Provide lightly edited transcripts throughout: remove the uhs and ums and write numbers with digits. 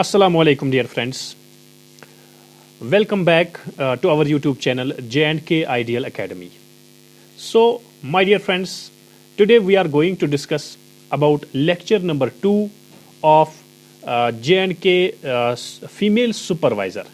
Assalamu alaikum dear friends. Welcome back to our YouTube channel J&K Ideal Academy. So my dear friends, today we are going to discuss about lecture number 2 of J&K female supervisor.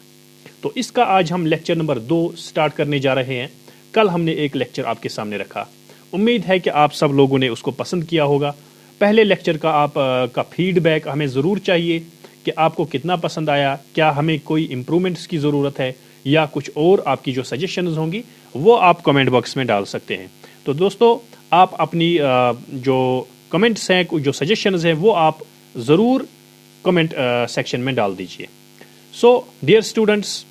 तो इसका आज हम lecture number 2 start करने जा रहे हैं। कल हमने एक लेक्चर आपके सामने रखा। उम्मीद है कि आप सब लोगों ने उसको पसंद किया होगा। पहले लेक्चर का आपका फीडबैक हमें ज़रूर चाहिए कि आपको कितना पसंद आया, क्या हमें कोई इम्प्रूवमेंट्स की ज़रूरत है या कुछ और आपकी जो सजेशंस होंगी वो आप कमेंट बॉक्स में डाल सकते हैं। तो दोस्तों आप अपनी जो कमेंट्स हैं, जो सजेशंस हैं वो आप ज़रूर कमेंट सेक्शन में डाल दीजिए। सो डियर स्टूडेंट्स,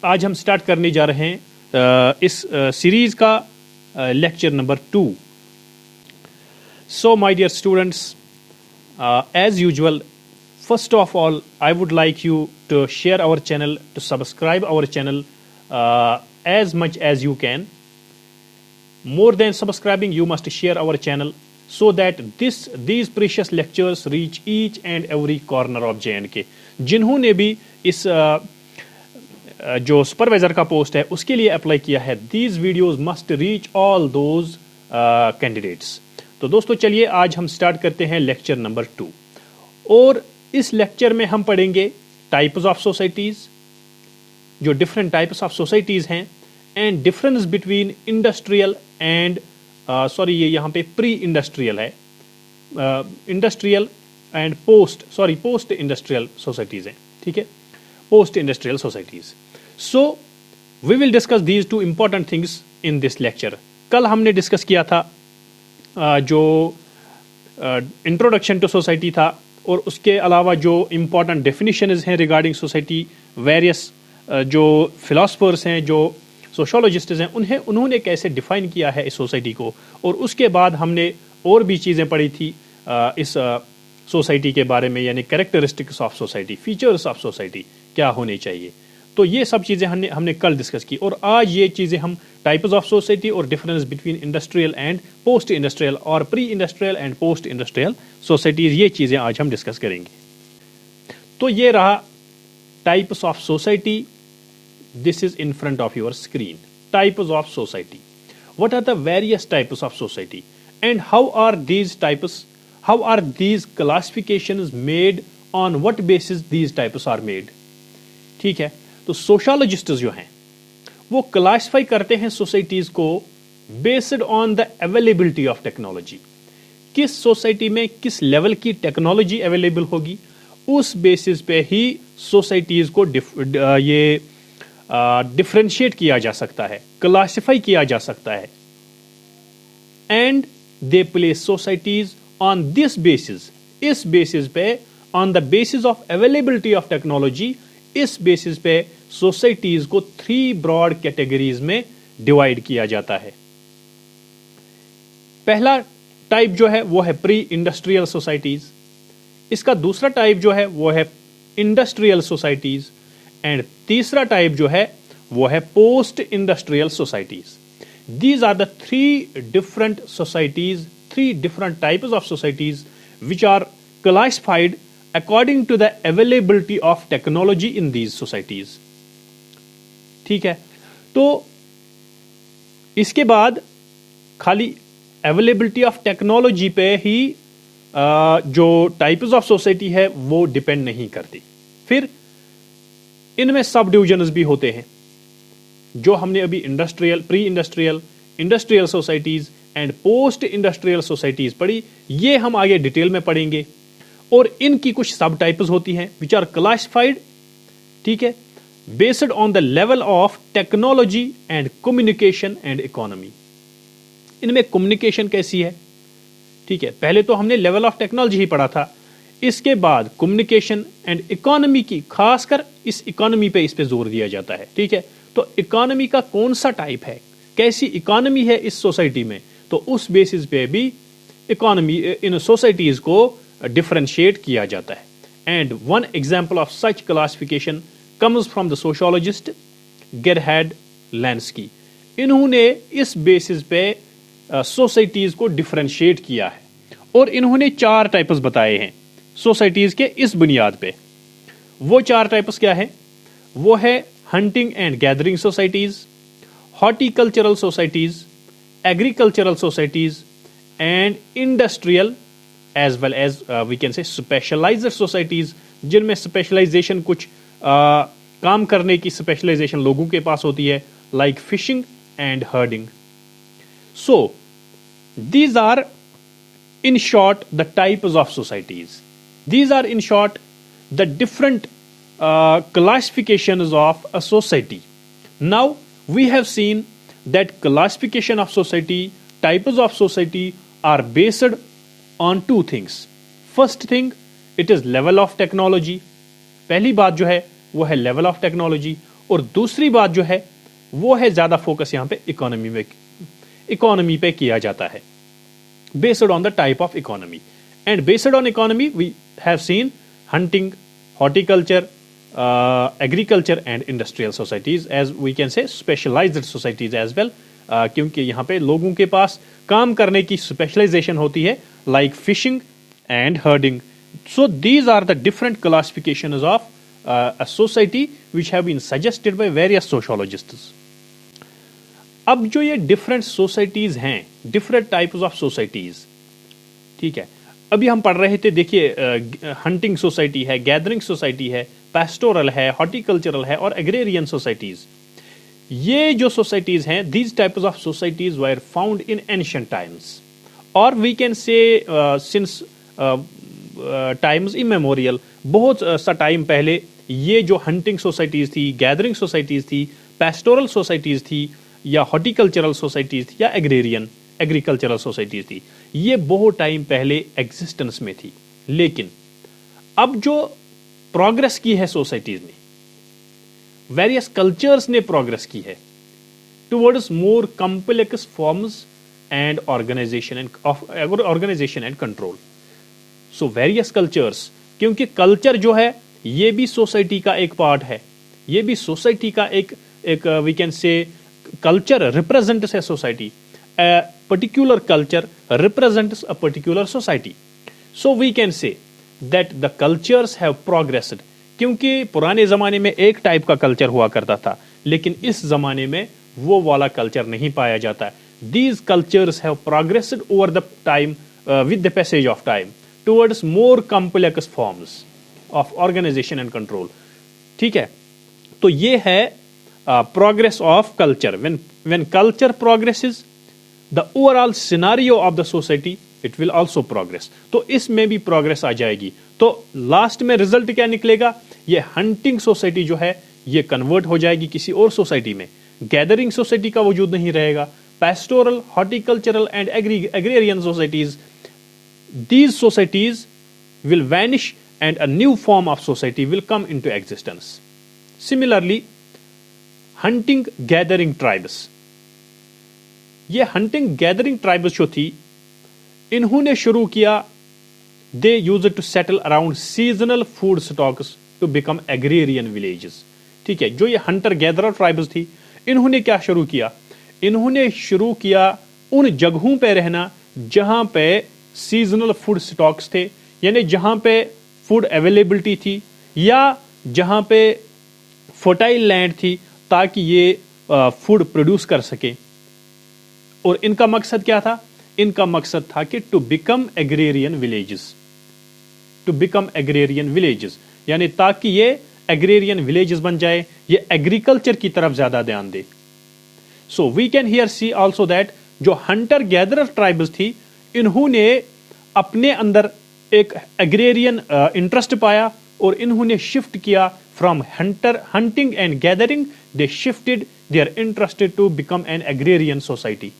आज हम स्टार्ट करने जा रहे हैं इस सीरीज़ का lecture number 2। So my dear students, as usual, first of all, I would like you to share our channel, to subscribe our channel as much as you can. More than subscribing, you must share our channel so that these precious lectures reach each and every corner of J&K. जिन्होंने भी इस जो supervisor का post है उसके लिए apply किया है, these videos must reach all those candidates. तो दोस्तों चलिए आज हम स्टार्ट करते हैं लेक्चर नंबर 2 और इस लेक्चर में हम पढ़ेंगे टाइप्स ऑफ सोसाइटीज़, जो डिफरेंट टाइप्स ऑफ सोसाइटीज़ हैं, and difference between industrial and ये यहाँ पे प्री इंडस्ट्रियल है, industrial and post industrial societies हैं, ठीक है, post industrial societies. So we will discuss these two important things in this lecture. कल हमने डिस्कस किया था जो इंट्रोडक्शन टू सोसाइटी था और उसके अलावा जो इम्पॉर्टेंट डेफिनेशंस हैं रिगार्डिंग सोसाइटी, वेरियस जो फिलोसफर्स हैं, जो सोशोलॉजिस्ट्स हैं, उन्होंने कैसे डिफाइन किया है इस सोसाइटी को। और उसके बाद हमने और भी चीज़ें पढ़ी थी इस सोसाइटी के बारे में, यानी characteristics of society, features of society क्या होने चाहिए। तो ये सब चीज़ें हमने कल डिस्कस की और आज ये चीज़ें हम टाइप्स ऑफ सोसाइटी और difference between industrial and post industrial और pre industrial and post industrial societies, ये चीज़ें आज हम डिस्कस करेंगे। तो ये रहा types of society. This is in front of your screen. Types of society, what are the various types of society and how are these classifications made, on what basis these types are made. ठीक है, तो सोशोलॉजिस्ट्स जो हैं वो classify करते हैं societies को based on the availability of technology. किस सोसाइटी में किस लेवल की टेक्नोलॉजी अवेलेबल होगी, उस बेसिस पे ही सोसाइटीज को डिफरेंशिएट किया जा सकता है, क्लासिफाई किया जा सकता है। And they place societies on this basis, इस बेसिस पे, on the basis of availability of technology, इस बेसिस पे सोसाइटीज को 3 ब्रॉड कैटेगरीज में डिवाइड किया जाता है। पहला टाइप जो है वो है प्री इंडस्ट्रियल सोसाइटीज, इसका दूसरा टाइप जो है वो है इंडस्ट्रियल सोसाइटीज, एंड तीसरा टाइप जो है वो है post industrial societies. These are the 3 different societies, 3 different types of societies which are classified according to the availability of technology in these societies. ठीक है, तो इसके बाद खाली अवेलेबिलिटी ऑफ टेक्नोलॉजी पे ही जो टाइप्स ऑफ सोसाइटी है वो डिपेंड नहीं करती। फिर इनमें सब डिविजन्स भी होते हैं, जो हमने अभी industrial, pre industrial, industrial societies and post industrial societies पढ़ी, ये हम आगे डिटेल में पढ़ेंगे। और इनकी कुछ सब टाइप्स होती हैं विच आर क्लासिफाइड, ठीक है, based on the level of technology and communication and economy. इनमें कम्युनिकेशन कैसी है, ठीक है, पहले तो हमने लेवल ऑफ टेक्नोलॉजी ही पढ़ा था, इसके बाद कम्युनिकेशन एंड इकोनॉमी की, खासकर इस इकोनॉमी पे, इस पे जोर दिया जाता है। ठीक है, तो इकोनॉमी का कौन सा टाइप है, कैसी इकोनॉमी है इस सोसाइटी में, तो उस बेसिस पे भी इकोनॉमी इन सोसाइटीज को डिफरेंशिएट किया जाता है। And one example of such classification comes from the sociologist Gerhard Lenski. इन्होंने इस बेसिस पे सोसाइटीज को डिफरेंशिएट किया है और इन्होंने 4 टाइप्स बताए हैं सोसाइटीज के इस बुनियाद पे। वो 4 टाइप्स क्या है? वो है hunting and gathering societies, horticultural societies, agricultural societies and industrial as well as we can say specialised societies, जिनमें स्पेशलाइजेशन कुछ काम करने की स्पेशलाइजेशन लोगों के पास होती है, like fishing and herding. So these are in short the types of societies. These are in short the different classifications of a society. Now we have seen that classification of society, types of society are based on 2 things. First thing, it is level of technology. पहली बात जो है वो है level of technology, और दूसरी बात जो है वो है ज्यादा फोकस यहाँ पे इकोनॉमी पे किया जाता है, based on the type of economy. And based on economy we have seen hunting, horticulture, agriculture and industrial societies, as we can say specialized societies as well, क्योंकि यहाँ पे लोगों के पास काम करने की स्पेशलाइजेशन होती है, like fishing and herding. So these are the different classifications of a society which have been suggested by various sociologists. अब जो ये डिफरेंट सोसाइटीज हैं, डिफरेंट टाइप्स ऑफ सोसाइटीज, ठीक है, अभी हम पढ़ रहे थे, देखिए हंटिंग सोसाइटी है, गैदरिंग सोसाइटी है, पैस्टोरल है, हॉर्टिकल्चरल है और एग्रेरियन सोसाइटीज. ये जो सोसाइटीज हैं, these types of societies were found in ancient times, और we can say since times immemorial, बहुत सा टाइम पहले ये जो हंटिंग सोसाइटीज थी, गैदरिंग सोसाइटीज थी, पैस्टोरल सोसाइटीज थी, या हॉर्टिकल्चरल सोसाइटीज थी, या एग्रीकल्चरल सोसाइटीज थी, ये बहुत टाइम पहले एग्जिस्टेंस में थी. लेकिन अब जो प्रोग्रेस की है सोसाइटीज ने, वेरियस कल्चर्स ने प्रोग्रेस की है towards more complex forms and organisation and control. So various cultures, क्योंकि कल्चर जो है ये भी सोसाइटी का एक पार्ट है, ये भी सोसाइटी का एक we can say culture represents a society. A particular culture represents a particular society. So we can say that the cultures have progressed. क्योंकि पुराने जमाने में एक टाइप का कल्चर हुआ करता था, लेकिन इस जमाने में वो वाला कल्चर नहीं पाया जाता है. These cultures have progressed over the time with the passage of time towards more complex forms of organization and control. ठीक है, तो ये है progress of culture. When culture progresses, the overall scenario of the society it will also progress. तो इसमें भी progress आ जाएगी. तो लास्ट में रिजल्ट क्या निकलेगा? ये हंटिंग सोसाइटी जो है ये कन्वर्ट हो जाएगी किसी और सोसाइटी में, गैदरिंग सोसाइटी का वजूद नहीं रहेगा, pastoral, horticultural and agrarian societies, these societies will vanish and a new form of society will come into existence. Similarly, hunting gathering tribes, ये हंटिंग गैदरिंग ट्राइब्स जो थी, इन्होंने शुरू किया, they use to settle around seasonal food stocks to become agrarian villages. ठीक है, जो ये हंटर गैदरर ट्राइब्स थी, इन्होंने क्या शुरू किया? इन्होंने शुरू किया उन जगहों पे रहना जहां पे सीजनल फूड स्टॉक्स थे, यानी जहां पे फूड अवेलेबिलिटी थी या जहां पे फर्टाइल लैंड थी, ताकि ये फूड प्रोड्यूस कर सके. और इनका मकसद क्या था? इनका मकसद था कि to become agrarian villages, to become agrarian villages, यानी ताकि ये एग्रेरियन विलेजेस बन जाए, ये एग्रीकल्चर की तरफ ज्यादा ध्यान दे. So we can here see also that जो हंटर गैदरर ट्राइब्स थी, इन्होंने अपने अंदर एक एग्रेरियन इंटरेस्ट पाया और इन्होंने शिफ्ट किया from hunting and gathering, they shifted their interest to become an agrarian society.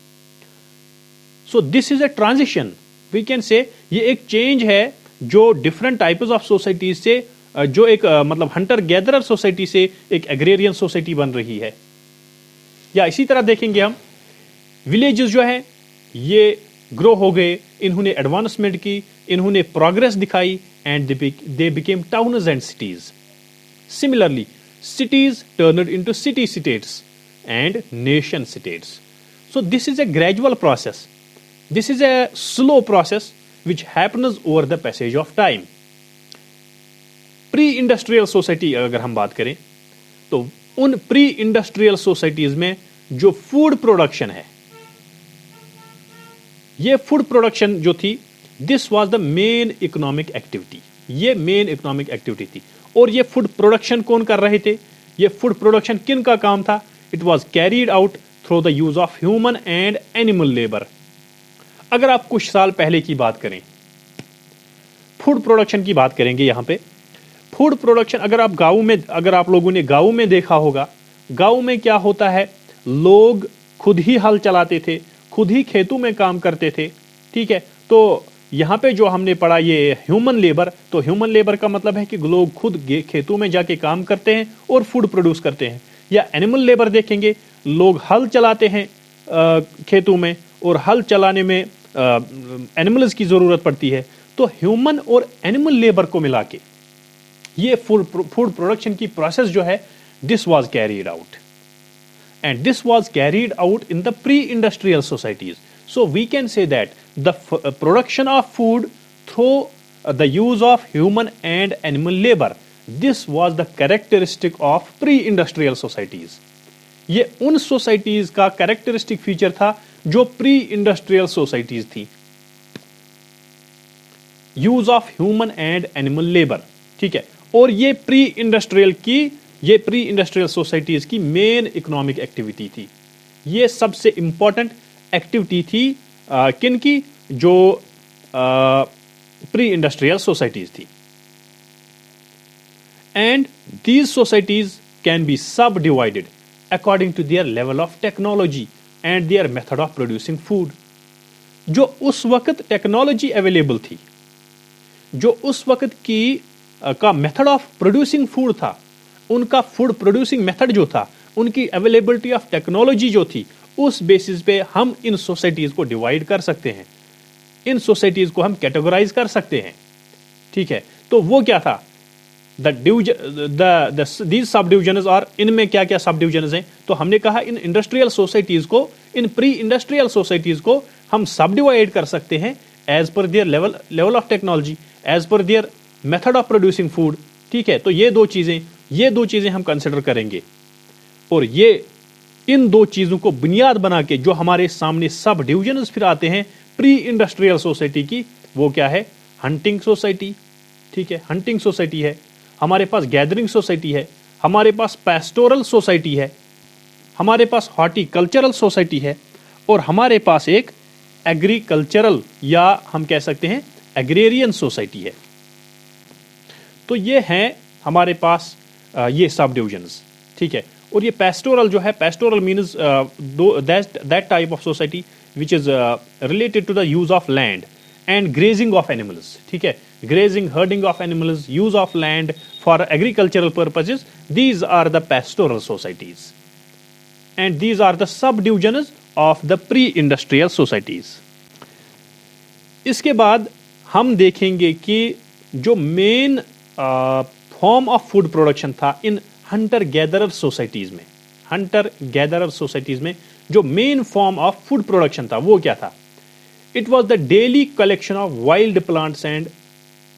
So this is a transition, we can say ये एक चेंज है जो डिफरेंट टाइप्स ऑफ सोसाइटीज से, जो एक मतलब हंटर गैदरर सोसाइटी से एक एग्रेरियन सोसाइटी बन रही है. या इसी तरह देखेंगे हम, विलेजेस जो है ये ग्रो हो गए, इन्होंने एडवांसमेंट की, इन्होंने प्रोग्रेस दिखाई, and they became towns and cities. Similarly, cities turned into city-states and nation-states. So this is a gradual process. This is a slow process which happens over the passage of time. Pre industrial society अगर हम बात करें तो उन pre industrial societies में जो food production है, ये फूड प्रोडक्शन जो थी, this was the main economic activity, ये मेन इकोनॉमिक एक्टिविटी थी। और ये फूड प्रोडक्शन कौन कर रहे थे? ये फूड प्रोडक्शन किन का काम था? It was carried out through the use of human and animal labour. अगर आप कुछ साल पहले की बात करें, फूड प्रोडक्शन की बात करेंगे यहां पे। फूड प्रोडक्शन अगर आप लोगों ने गांव में देखा होगा, गांव में क्या होता है, लोग खुद ही हल चलाते थे, खुद ही खेतों में काम करते थे, ठीक है। तो यहां पे जो हमने पढ़ा ये ह्यूमन लेबर, तो ह्यूमन लेबर का मतलब है कि लोग खुद खेतों में जाके काम करते हैं और फूड प्रोड्यूस करते हैं। या एनिमल लेबर देखेंगे, लोग हल चलाते हैं खेतों में, और हल चलाने में एनिमल्स की जरूरत पड़ती है। तो ह्यूमन और एनिमल लेबर को मिला के ये फूड प्रोडक्शन की प्रोसेस जो है, this was carried out, and this was carried out in the pre industrial societies. So we can say that the production of food through the use of human and animal labor, this was the characteristic of pre-industrial societies. ये उन societies का characteristic feature था जो pre industrial societies थी, use of human and animal labour, ठीक है। और ये प्री इंडस्ट्रियल सोसाइटीज की मेन इकोनॉमिक एक्टिविटी थी। ये सबसे इंपॉर्टेंट एक्टिविटी थी किन की? जो प्री इंडस्ट्रियल सोसाइटीज थी। And these societies can be subdivided according to their level of technology and their method of producing food. जो उस वक्त टेक्नोलॉजी अवेलेबल थी, जो उस वक्त की का मेथड ऑफ प्रोड्यूसिंग फूड था, उनका फूड प्रोड्यूसिंग मेथड जो था, उनकी अवेलेबिलिटी ऑफ टेक्नोलॉजी जो थी, उस बेसिस पे हम इन सोसाइटीज को डिवाइड कर सकते हैं, इन सोसाइटीज को हम कैटेगराइज कर सकते हैं, ठीक है। तो वो क्या था? दीज सब डिविजन्स, और इनमें क्या क्या सब डिविजन्स हैं? तो हमने कहा इन इंडस्ट्रियल सोसाइटीज को, इन प्री इंडस्ट्रियल सोसाइटीज को हम सब डिवाइड कर सकते हैं as per their level of technology, as per their method of producing food, ठीक है। तो ये दो चीजें हम कंसिडर करेंगे, और ये इन दो चीजों को बुनियाद बना के जो हमारे सामने सब डिविजन्स फिर आते हैं प्री इंडस्ट्रियल सोसाइटी की, वो क्या है? हंटिंग सोसाइटी, ठीक है। हंटिंग सोसाइटी है, हमारे पास गैदरिंग सोसाइटी है, हमारे पास पैस्टोरल सोसाइटी है, हमारे पास हॉर्टिकल्चरल सोसाइटी है, और हमारे पास एक एग्रीकल्चरल या हम कह सकते हैं एग्रेरियन सोसाइटी है। तो ये हैं हमारे पास ये सब डिविजन्स, ठीक है। और ये पेस्टोरल जो है, pastoral means that type of society which is related to the use of land and grazing of animals, ठीक है। Grazing, herding of animals, use of land for agricultural purposes, these are the pastoral societies, and these are the sub divisions of the pre industrial societies. इसके बाद हम देखेंगे कि जो main form of food production था in hunter gatherer societies में, hunter gatherer societies में जो main form of food production था वो क्या था? It was the daily collection of wild plants and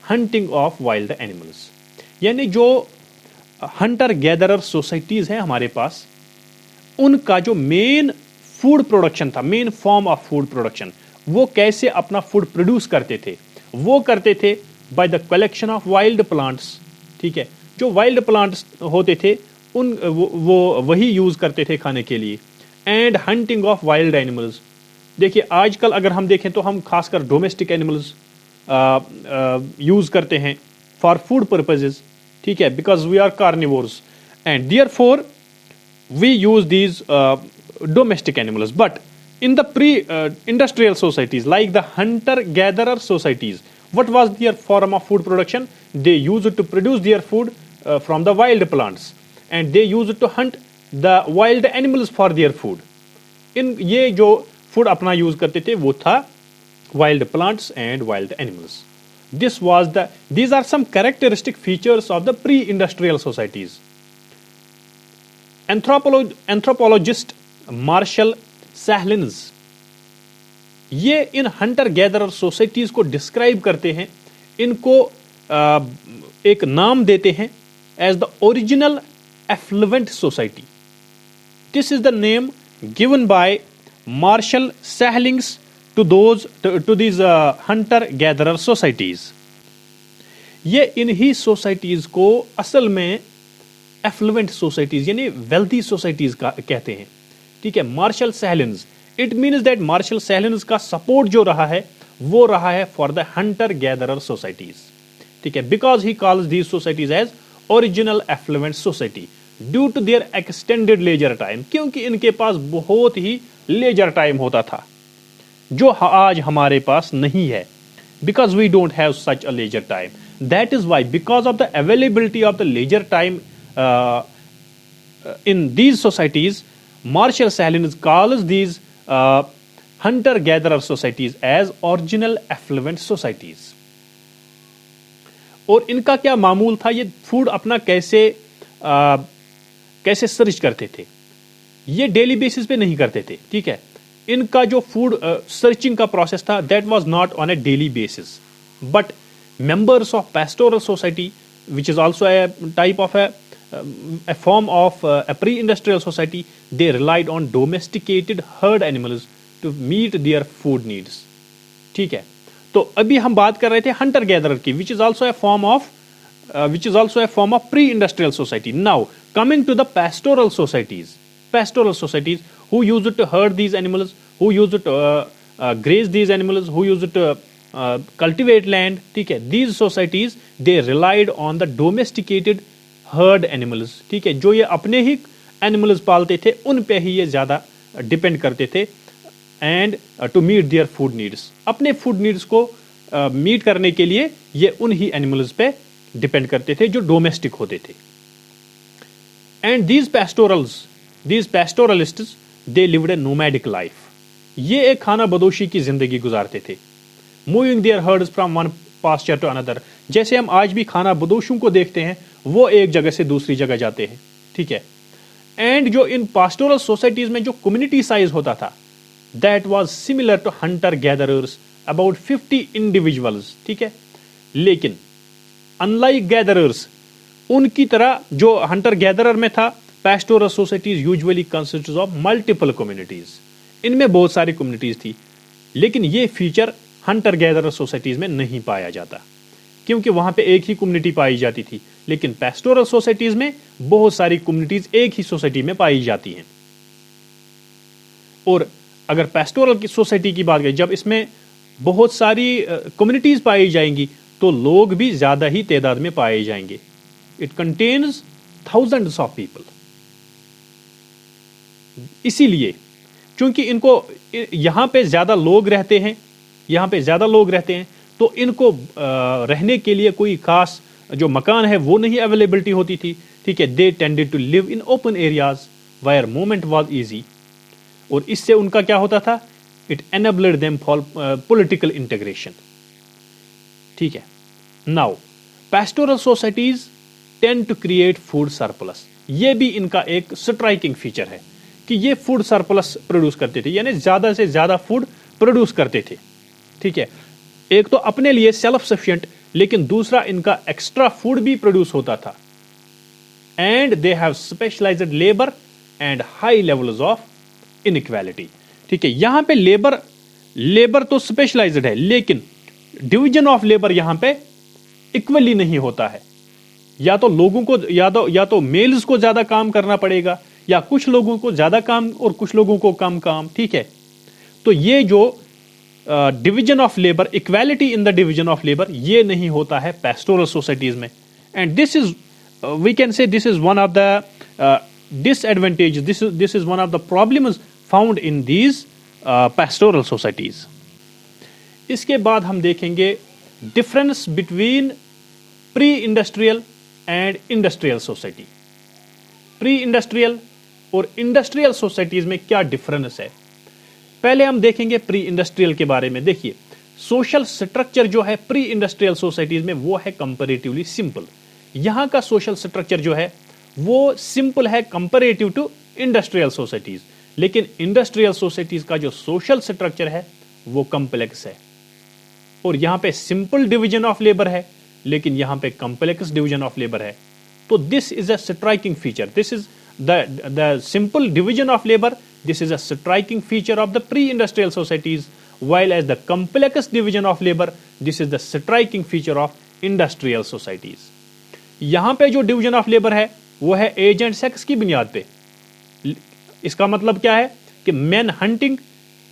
hunting of wild animals. यानी जो हंटर गैदरर सोसाइटीज हैं हमारे पास, उनका जो मेन फूड प्रोडक्शन था, main form of food production, वो कैसे अपना फूड प्रोड्यूस करते थे? वो करते थे by the collection of wild plants, ठीक है। जो वाइल्ड प्लांट्स होते थे वो वही यूज करते थे खाने के लिए, and hunting of wild animals. देखिए आजकल अगर हम देखें तो हम खासकर डोमेस्टिक एनिमल्स यूज करते हैं फॉर फूड पर्पजेज, ठीक है, because we are carnivores and therefore we use these domestic animals. But in the pre-industrial societies like the hunter-gatherer societies, what was their form of food production? They used to produce their food from the wild plants, and they used to hunt the wild animals for their food. इन ये जो food अपना use करते थे वो था wild plants and wild animals. These are some characteristic features of the pre-industrial societies. Anthropologist Marshall Sahlins ये इन hunter gatherer societies को डिस्क्राइब करते हैं, इनको एक नाम देते हैं as the original affluent society. This is the name given by Marshall Sahlins to these hunter gatherer societies. ये इन्हीं सोसाइटीज को असल में एफ्लुएंट सोसाइटीज यानी वेल्दी सोसाइटीज का कहते हैं. ठीक है, Marshall Sahlins, it means that Marshall Sahlins का सपोर्ट जो रहा है वो रहा है for the hunter gatherer societies. ठीक है, because he calls these societies as original affluent society due to their extended leisure time, क्योंकि इनके पास बहुत ही लेजर टाइम होता था जो आज हमारे पास नहीं है. Because we don't have such a leisure time, that is why because of the availability of the leisure time in these societies, Marshall Sahlins calls these hunter-gatherer societies as original affluent societies. और इनका क्या मामूल था, ये food अपना कैसे search करते थे, ये डेली बेसिस पे नहीं करते थे. ठीक है, इनका जो फूड सर्चिंग का प्रोसेस था that was not on A daily basis, but members of pastoral society which is also a type of a form of a pre-industrial society, they relied on domesticated herd animals to meet their food needs. ठीक है, तो अभी हम बात कर रहे थे Hunter gatherer की, which is also a form of pre-industrial society. Now coming to the pastoral societies who used to herd these animals, who used to graze these animals, who used to cultivate land. ठीक है, these societies they relied on the domesticated heard animals. ठीक है, जो ये अपने ही animals पालते थे उन पे ही ये ज्यादा डिपेंड करते थे and to meet their food needs. अपने फूड नीड्स को मीट करने के लिए ये उन ही एनिमल्स पे डिपेंड करते थे जो डोमेस्टिक होते थे. And these pastoralists they lived a nomadic life. ये एक खाना बदोशी की जिंदगी गुजारते थे. Moving their herds from one pasture to another. जैसे हम आज भी खाना बदोशों को देखते हैं, वो एक जगह से दूसरी जगह जाते हैं. ठीक है, एंड जो इन पास्टोरल सोसाइटीज में जो कम्युनिटी साइज होता था that was similar to hunter gatherers, about 50 individuals. ठीक है, लेकिन अनलाइक गैदरर्स, उनकी तरह जो हंटर गैदरर में था, pastoral societies usually consist of multiple communities. इनमें बहुत सारी कम्युनिटीज थी, लेकिन ये फीचर हंटर गैदरर सोसाइटीज में नहीं पाया जाता क्योंकि वहां पे एक ही कम्युनिटी पाई जाती थी. लेकिन पेस्टोरल सोसाइटीज में बहुत सारी कम्युनिटीज एक ही सोसाइटी में पाई जाती हैं. और अगर पेस्टोरल की सोसाइटी की बात करें, जब इसमें बहुत सारी कम्युनिटीज पाई जाएंगी तो लोग भी ज्यादा ही तादाद में पाए जाएंगे. It contains thousands of people. इसीलिए क्योंकि इनको यहां पे ज्यादा लोग रहते हैं तो इनको रहने के लिए कोई खास जो मकान है वो नहीं अवेलेबिलिटी होती थी. ठीक है, they tended to live in open areas where movement was easy. और इससे उनका क्या होता था, it enabled them for political integration. ठीक है, now pastoral societies tend to create food surplus. ये भी इनका एक स्ट्राइकिंग फीचर है कि ये फूड सरप्लस प्रोड्यूस करते थे, यानी ज्यादा से ज्यादा फूड प्रोड्यूस करते थे. ठीक है, एक तो अपने लिए सेल्फ सफिशिएंट, लेकिन दूसरा इनका एक्स्ट्रा फूड भी प्रोड्यूस होता था. And they have specialised labour and high levels of inequality. ठीक है, यहां पे लेबर तो स्पेशलाइज्ड है, लेकिन डिवीजन ऑफ लेबर यहां पे इक्वली नहीं होता है. या तो लोगों को या तो मेल्स को ज्यादा काम करना पड़ेगा, या कुछ लोगों को ज्यादा काम और कुछ लोगों को कम काम. ठीक है, तो ये जो division of labour, equality in the division of labour, ये नहीं होता है पेस्टोरल सोसाइटीज में. And this is we can say this is one of the disadvantage, this is one of the problems found in these pastoral societies. इसके बाद हम देखेंगे difference between pre industrial and industrial society. Pre industrial और industrial societies में क्या difference है. पहले हम देखेंगे प्री इंडस्ट्रियल के बारे में. देखिए, सोशल स्ट्रक्चर जो है प्री इंडस्ट्रियल सोसाइटीज में वो है कंपैरेटिवली सिंपल. यहां का सोशल स्ट्रक्चर जो है वो सिंपल है कंपैरेटिव टू इंडस्ट्रियल सोसाइटीज. लेकिन इंडस्ट्रियल सोसाइटीज का जो सोशल स्ट्रक्चर है वो कॉम्प्लेक्स है. और यहां पे सिंपल डिवीजन ऑफ लेबर है, लेकिन यहाँ पे कॉम्प्लेक्स डिवीजन ऑफ लेबर है। तो this is a striking feature, this is the simple division of labour, this is a striking feature of the pre-industrial societies, while as the complex division of labor, this is the striking feature of industrial societies. यहां पे जो division of labour है वो है as and sex की बुनियाद पे। इसका मतलब क्या है कि men hunting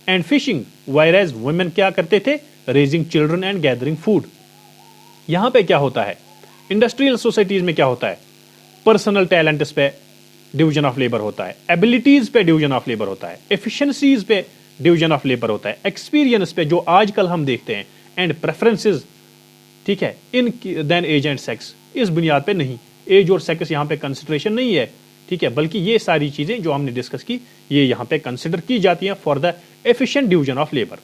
and fishing, whereas women क्या करते थे, raising children and gathering food. यहां पे क्या होता है, इंडस्ट्रियल सोसाइटीज में क्या होता है, पर्सनल टैलेंट्स पे डिवीजन ऑफ लेबर होता है, एबिलिटीज पे डिवीजन ऑफ लेबर होता है, एफिशिएंसीज पे डिवीजन ऑफ लेबर होता है, एक्सपीरियंस पे जो आजकल हम देखते हैं, एंड प्रेफरेंसेस, ठीक है, in then as and sex. इस बुनियाद पे नहीं, एज और सेक्स यहाँ पे कंसिडरेशन नहीं है, ठीक है, बल्कि ये सारी चीजें जो हमने डिस्कस की ये यहाँ पे कंसिडर की जाती हैं for the efficient division of labour.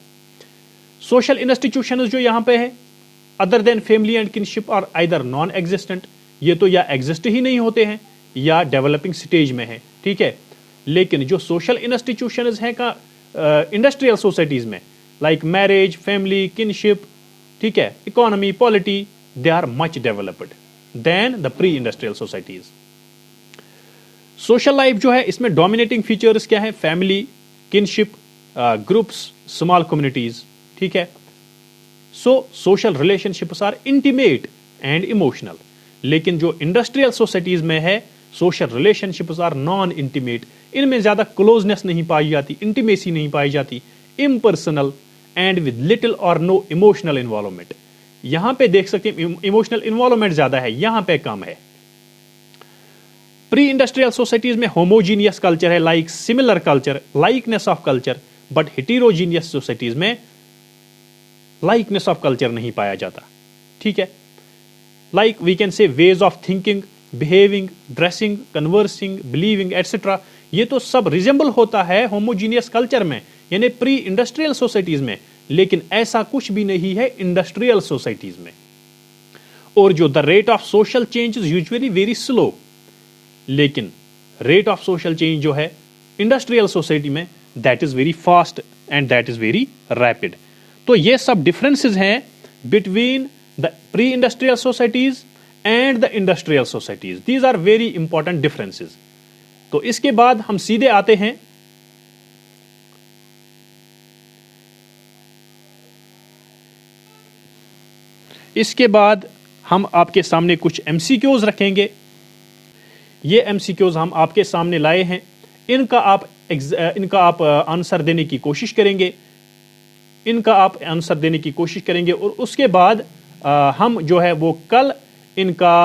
Social institutions जो यहाँ पे है other than family and kinship are either non existent, ये तो या एग्जिस्ट ही नहीं होते हैं या डेवलपिंग स्टेज में है, ठीक है। लेकिन जो सोशल इंस्टीट्यूशंस हैं का इंडस्ट्रियल सोसाइटीज में, लाइक मैरिज, फैमिली, किनशिप, ठीक है, economy, polity, they are much developed than the pre industrial societies. Social life जो है इसमें डोमिनेटिंग फीचर्स क्या है, family, kinship, groups, small communities, ठीक है। So social relationships are intimate and emotional, लेकिन जो इंडस्ट्रियल सोसाइटीज में है social relationships are non intimate, इनमें ज्यादा क्लोजनेस नहीं पाई जाती, इंटीमेसी नहीं पाई जाती, इम्पर्सनल एंड विद लिटिल और नो इमोशनल इन्वॉल्वमेंट। यहां पे देख सकते हैं इमोशनल इन्वॉल्वमेंट ज्यादा है, यहां पे कम है। प्री इंडस्ट्रियल सोसाइटीज में होमोजीनियस कल्चर है, like similar culture, likeness of culture, but heterogeneous societies में लाइकनेस ऑफ कल्चर नहीं पाया जाता, ठीक है। Like we can say ways of thinking, behaving, dressing, conversing, believing etcetera, ये तो सब रिजेंबल होता है होमोजीनियस कल्चर में, यानी प्री इंडस्ट्रियल सोसाइटीज में, लेकिन ऐसा कुछ भी नहीं है इंडस्ट्रियल सोसाइटीज में। और जो the rate of social change is usually very slow, लेकिन रेट ऑफ सोशल चेंज जो है इंडस्ट्रियल सोसाइटी में that is very fast and that is very rapid. तो ये सब डिफरेंसेस हैं between the pre industrial societies and the industrial societies, these are very important differences. तो इसके बाद हम सीधे आते हैं इसके बाद हम आपके सामने कुछ एमसीक्यूज रखेंगे। ये एमसीक्यूज हम आपके सामने लाए हैं, इनका आप आंसर देने की कोशिश करेंगे, और उसके बाद हम जो है वो कल इनका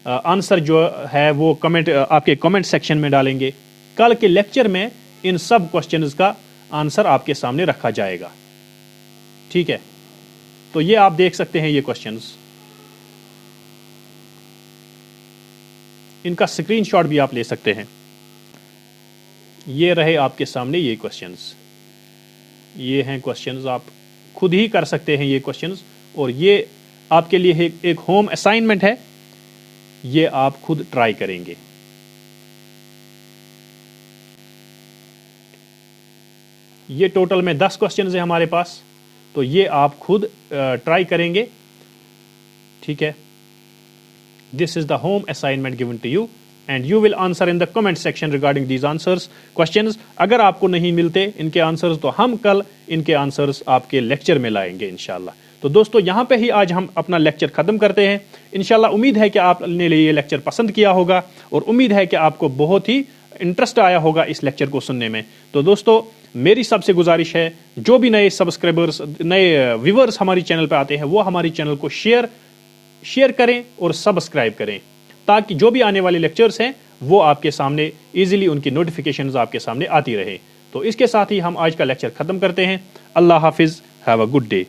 आंसर जो है वो आपके कमेंट सेक्शन में डालेंगे। कल के लेक्चर में इन सब क्वेश्चंस का आंसर आपके सामने रखा जाएगा, ठीक है। तो ये आप देख सकते हैं ये क्वेश्चंस, इनका स्क्रीनशॉट भी आप ले सकते हैं। ये रहे आपके सामने ये क्वेश्चंस, ये हैं क्वेश्चंस, आप खुद ही कर सकते हैं ये क्वेश्चंस, और ये आपके लिए एक होम असाइनमेंट है, ये आप खुद ट्राई करेंगे। ये टोटल में 10 क्वेश्चंस है हमारे पास, तो ये आप खुद ट्राई करेंगे, ठीक है। This is the home assignment given to you and you will answer in the comment section regarding these answers questions. अगर आपको नहीं मिलते इनके आंसर्स तो हम कल इनके आंसर्स आपके लेक्चर में लाएंगे इंशाल्लाह। तो दोस्तों यहाँ पे ही आज हम अपना लेक्चर खत्म करते हैं। इंशाल्लाह उम्मीद है कि आपने ये लेक्चर पसंद किया होगा और उम्मीद है कि आपको बहुत ही इंटरेस्ट आया होगा इस लेक्चर को सुनने में। तो दोस्तों मेरी सबसे गुजारिश है, जो भी नए सब्सक्राइबर्स, नए व्यूअर्स हमारी चैनल पर आते हैं वो हमारी चैनल को शेयर करें और सब्सक्राइब करें, ताकि जो भी आने वाले लेक्चर्स हैं वो आपके सामने इजीली उनकी नोटिफिकेशंस आपके सामने आती रहे। तो इसके साथ ही हम आज का लेक्चर खत्म करते हैं। अल्लाह हाफिज, हैव अ गुड डे।